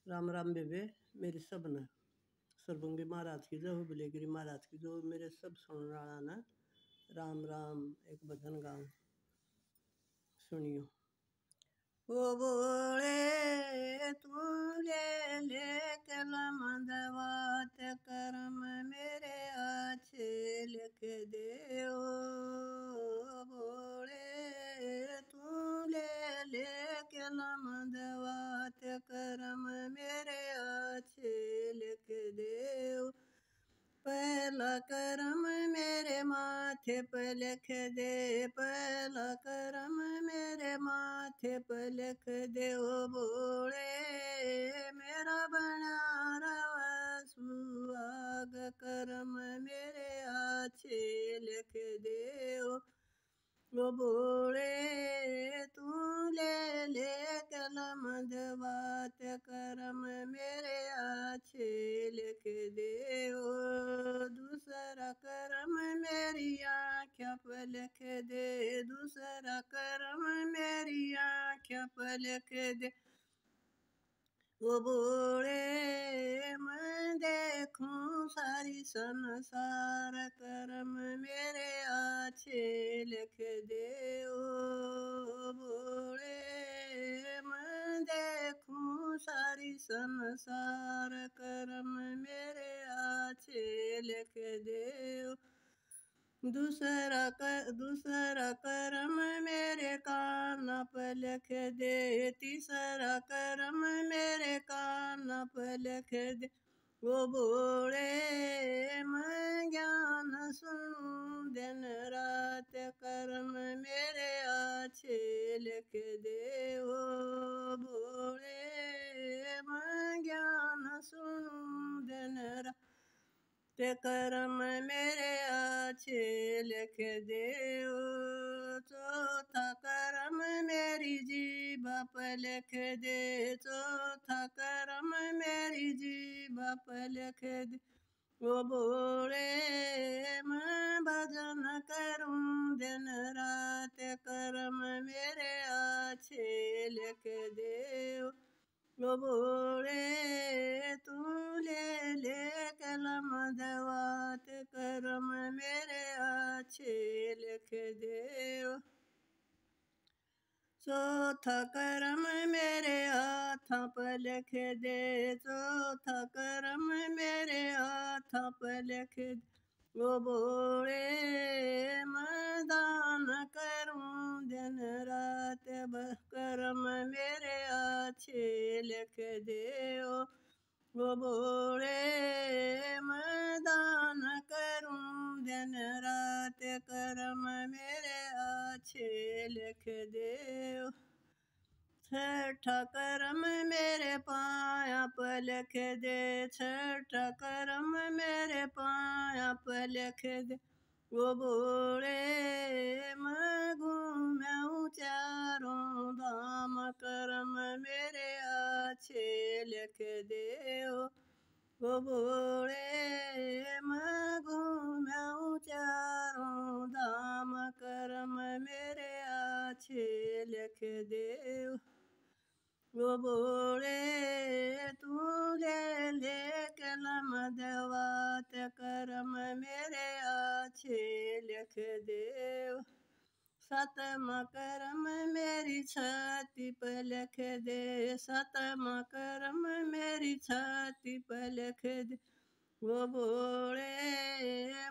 राम राम बेबे। मेरी सब न सरभंगी महाराज की जय, हुबलेगिरी महाराज की जो मेरे सब सुन रहा ना राम राम। एक भजन गाऊं, सुनियो। ओ बोले तू ले कलम दवात करम मेरे अच्छे लिख दे। ओ बोले तू ले कलम दवात करम मेरे अच्छे लिख दे। पहला करम मेरे माथे पर लिख दे, पहला करम मेरे माथे पर लिख दे। ओ बोले मेरा बना रवा सुहाग करम मेरे अच्छे लिख दे। ओ बोले तू ले कलम दवात करम मेरे अच्छे लिख दे। ओ दूसरा करम मेरी आँखों पर लिख दे, दूसरा करम मेरी आँखों पर लिख दे। वो बोले मैं देखूं सारी संसार करम मेरे अच्छे लिख दे। ओ बोले मैं देखूं सारी संसार करम मेरे अच्छे लिख दे। दूसरा करम मेरे कान पर लिख दे, तीसरा करम मेरे कान पर लिख दे। वो बोले मैं ज्ञान सुनूं दिन रात करम मेरे अच्छे लिख दे। वो बोले मैं ज्ञान सुनूं दिन रात ते करम मेरे अच्छे लिख दे। चौथा करम मेरी जीभ पर लिख दे, चौथा करम मेरी जीभ पर लिख दे। वो बोले मैं भजन करूं दिन रात करम मेरे अच्छे लिख दे। वो बोले तू ले कलम दवात करम मेरे अच्छे लिख दे। चौथा करम मेरे हाथों पर लिख दे, चौथा करम मेरे हाथों पर लिख दे। वो बोले मैं दान करूं दिन रात करम मेरे अच्छे लिख दे। वो बोले मैं दान करूं दिन रात करम मेरे अच्छे लिख दे। छठा करम मेरे पाया पर लिख दे, छठा करम मेरे पाया पर लिख दे। वो बोले मैं घूमूं चारों धाम करम मेरे अच्छे लिख दे। वो बोले मैं घूमूं चारों धाम करम मेरे अच्छे लिख दे। वो बोले तू ले कलम दवात करम मेरे अच्छे लिख दे। सातवां करम मेरी छाती पर लिख दे, सातवां करम मेरी छाती पर लिख दे। वो बोले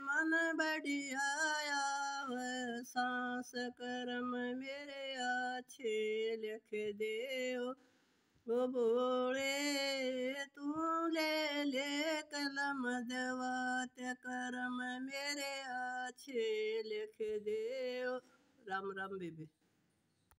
मन बढ़िया सांस करम मेरे अच्छे लिख दे। वो बोले तू ले कलम दवात करम मेरे अच्छे लिख दे। राम राम बेबे।